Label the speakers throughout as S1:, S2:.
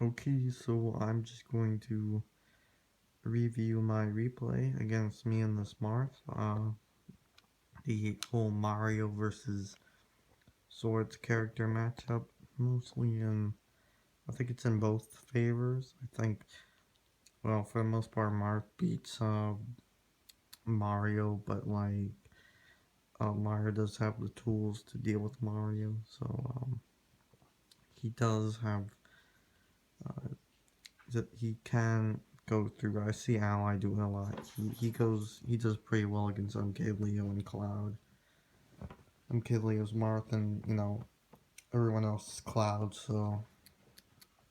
S1: Okay, so I'm just going to review my replay against me and this Marth. The whole Mario versus Swords character matchup, mostly in, I think it's in both favors. I think, well, for the most part, Marth beats Mario, but Mario does have the tools to deal with Mario, so he does have uh, that he can go through. I see Ally doing a lot. He does pretty well against MK Leo and Cloud. MK Leo's Marth and everyone else is Cloud. So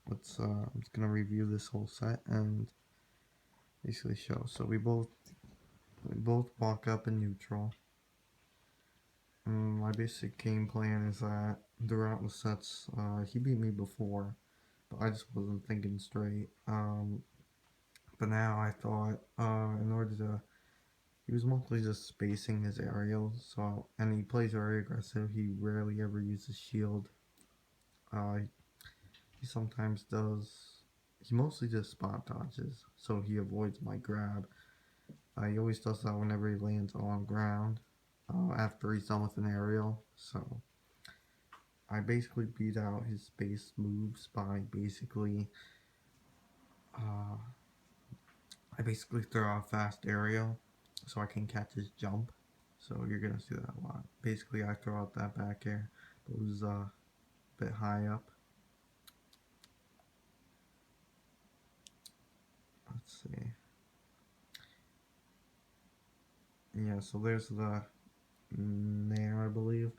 S1: I'm just gonna review this whole set and basically show. So we both walk up in neutral. My basic game plan is that throughout the sets, he beat me before, but I just wasn't thinking straight. But now I thought, in order to he was mostly just spacing his aerials, so and he plays very aggressive. He rarely ever uses shield. Uh, he sometimes does. He mostly just spot dodges, so he avoids my grab. He always does that whenever he lands on ground. After he's done with an aerial, so I basically beat out his space moves by uh, I basically throw out fast aerial, so I can catch his jump. So you're gonna see that a lot. Basically, I throw out that back air, but it was a bit high up. Let's see. Yeah, so there's the Nair, I believe.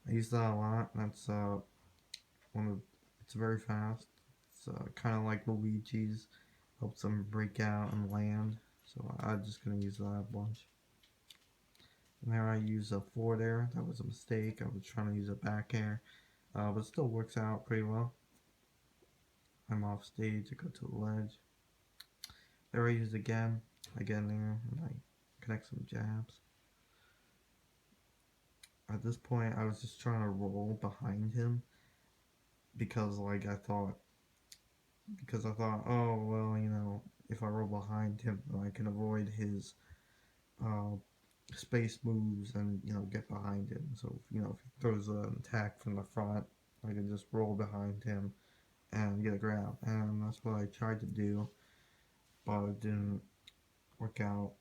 S1: I use that a lot. That's one of. It's very fast. It's kind of like Luigi's. Helps them break out and land. So I'm just gonna use that a bunch. And there I use a forward air. That was a mistake. I was trying to use a back air, but it still works out pretty well. I'm off stage. I go to the ledge. There I use again. I get in there and I connect some jabs. At this point, I was just trying to roll behind him because, I thought, oh well, if I roll behind him, then I can avoid his uh, space moves and get behind him. So if he throws an attack from the front, I can just roll behind him and get a grab. And that's what I tried to do, but it didn't work out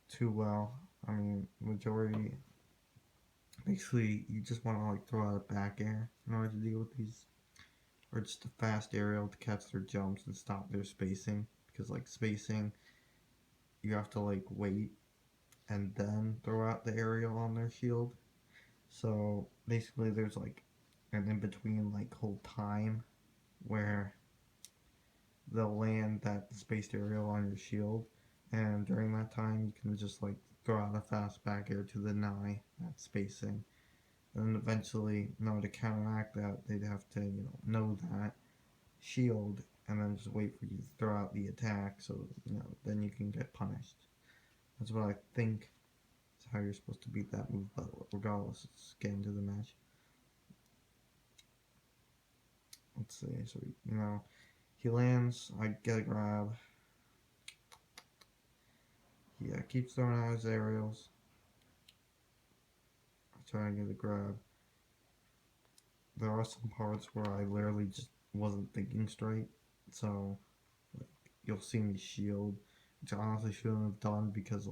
S1: too well. I mean, majority basically you just want to throw out a back air in order to deal with these, or just a fast aerial to catch their jumps and stop their spacing. Because spacing, you have to wait and then throw out the aerial on their shield. So basically, there's an in between whole time where they'll land that spaced aerial on your shield, and during that time you can just throw out a fast back air to deny that spacing. And eventually, in order to counteract that, they'd have to know that shield and then just wait for you to throw out the attack, so then you can get punished. That's what I think is how you're supposed to beat that move, but regardless, let's get into the match. Let's see, so he lands, I get a grab. He keeps throwing out his aerials. I try and get a grab. There are some parts where I literally just wasn't thinking straight, so you'll see me shield, which I honestly shouldn't have done because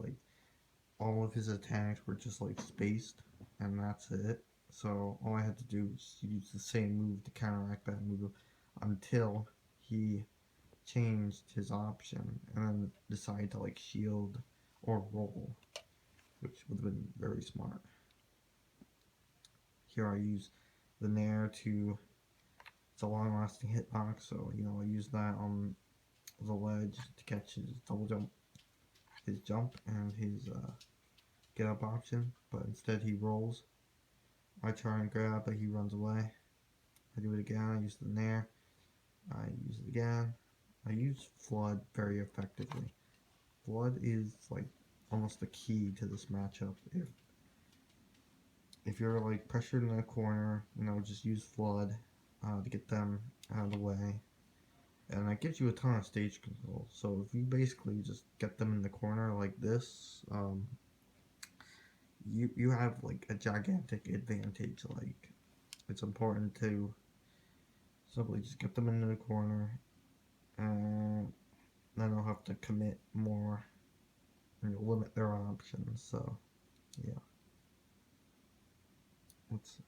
S1: all of his attacks were just spaced, and that's it. So all I had to do was use the same move to counteract that move until he changed his option and then decided to shield or roll, which would have been very smart. Here I use the Nair to, it's a long lasting hitbox, so I use that on the ledge to catch his double jump, his jump and his get up option, but instead he rolls. I try and grab, but he runs away. I do it again. I use the Nair. I use it again. I use Flood very effectively. Flood is almost the key to this matchup. If you're pressured in a corner, just use Flood to get them out of the way. and that gives you a ton of stage control. So if you basically just get them in the corner like this, you have like a gigantic advantage. Like it's important to simply just get them into the corner, and then they'll have to commit more and limit their options. So yeah, let's.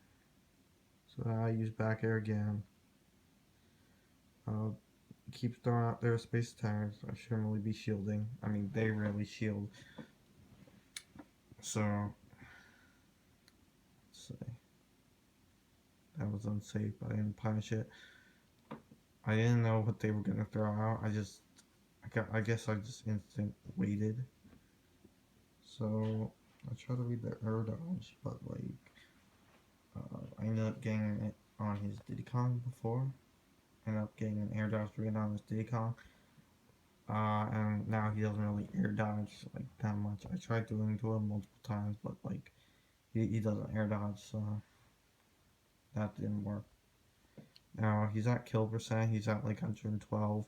S1: So I use back air again. Uh, keeps throwing out their space attacks. I shouldn't really be shielding. I mean, they rarely shield. So let's see. That was unsafe, but I didn't punish it. I didn't know what they were gonna throw out. I guess I just instant waited. So I tried to read the air dodge, but like I ended up getting it on his Diddy Kong before. Ended up getting an air dodge read on his Diddy Kong. And now he doesn't really air dodge like that much. I tried doing to him multiple times, but like he doesn't air dodge, so that didn't work. Now he's at kill percent. He's at like 112.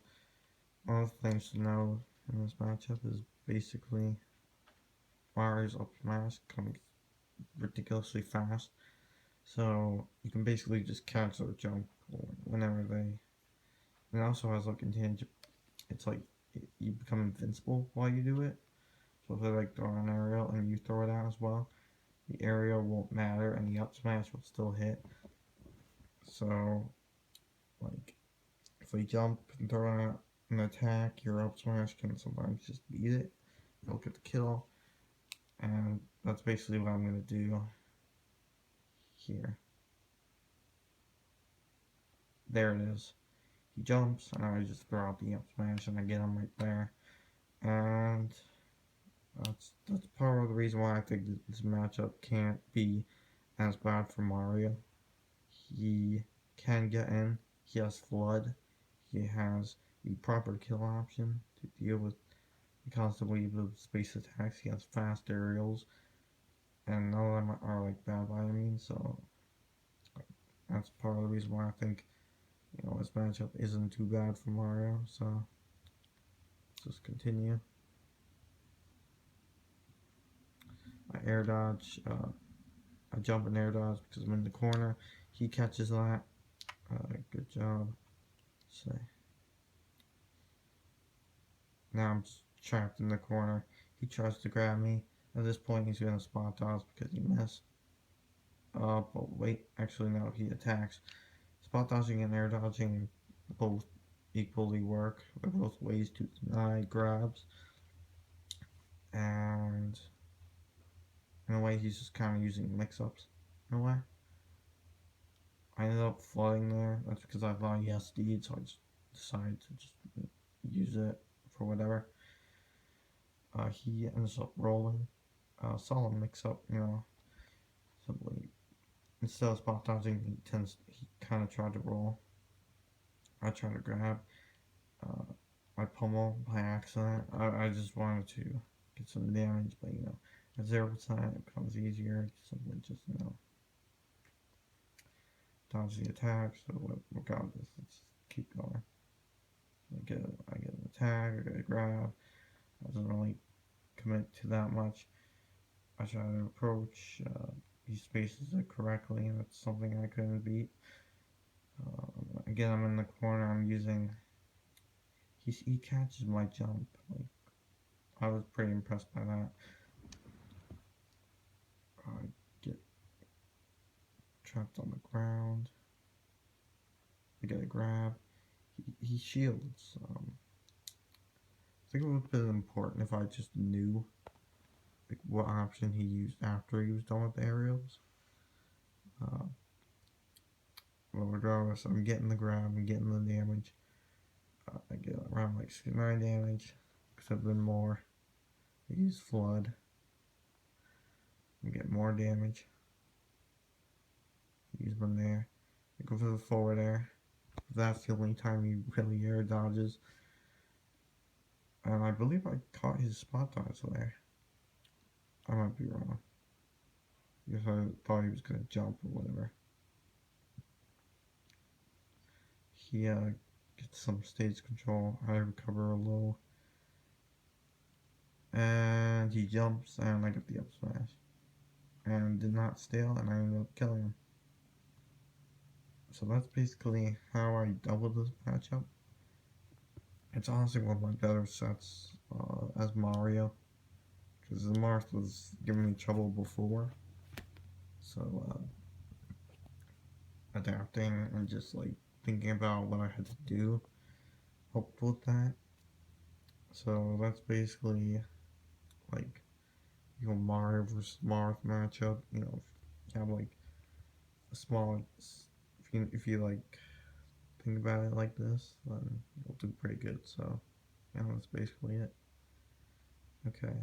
S1: One of the things to know in this matchup is basically Mario's up smash coming ridiculously fast. So you can basically just catch their jump whenever they. And it also has like intangible. It's like you become invincible while you do it. So if they like throw an aerial and you throw it out as well, the aerial won't matter and the up smash will still hit. So like if they jump and throw out an attack, your up smash can sometimes just beat it. You'll get the kill. And that's basically what I'm gonna do here. There it is. He jumps, and I just throw out the up smash, and I get him right there. And that's part of the reason why I think this matchup can't be as bad for Mario. He can get in. He has Flood. He has the proper kill option to deal with the constant wave of space attacks. He has fast aerials, and none of them are like bad by any means. So that's part of the reason why I think this matchup isn't too bad for Mario. So let's just continue. I air dodge. I jump and air dodge because I'm in the corner. He catches that. Good job. So now I'm trapped in the corner. He tries to grab me. At this point, he's gonna spot dodge because he missed. But wait, actually no, he attacks. Spot dodging and air dodging both equally work. They're both ways to deny grabs. And in a way, he's just kind of using mix-ups. In a way, I ended up flooding there. That's because I thought he has speed, so I just decided to just use it for whatever. He ends up rolling. Solid mix-up, simply instead of spot dodging, he kind of tried to roll. I tried to grab. I pummel by accident. I just wanted to get some damage, but at 0% it becomes easier. Simply just dodge the attack. So regardless, let's keep going. I get an attack. I get a grab. Doesn't really commit to that much. I try to approach. He spaces it correctly, and that's something I couldn't beat. Again, I'm in the corner. I'm using. He catches my jump. Like I was pretty impressed by that. I get trapped on the ground. I get a grab. He shields. I think it would have been important if I just knew like what option he used after he was done with the aerials. Well, regardless, I'm getting the grab, I'm getting the damage. I get around like 69 damage. Could have been more. I use Flood. I get more damage. Use one there. I go for the forward air. That's the only time he really air dodges. And I believe I caught his spot dodge there. I might be wrong. Because I thought he was going to jump or whatever. He gets get some stage control. I recover a low. And he jumps, and I get the up smash. And did not steal, and I ended up killing him. So that's basically how I doubled this matchup. It's honestly one of my better sets as Mario, because the Marth was giving me trouble before. So adapting and just like thinking about what I had to do helped with that. So that's basically like Mario versus Marth matchup. If you have like a small, if you like think about it like this, then you'll do pretty good. So yeah, that's basically it. Okay.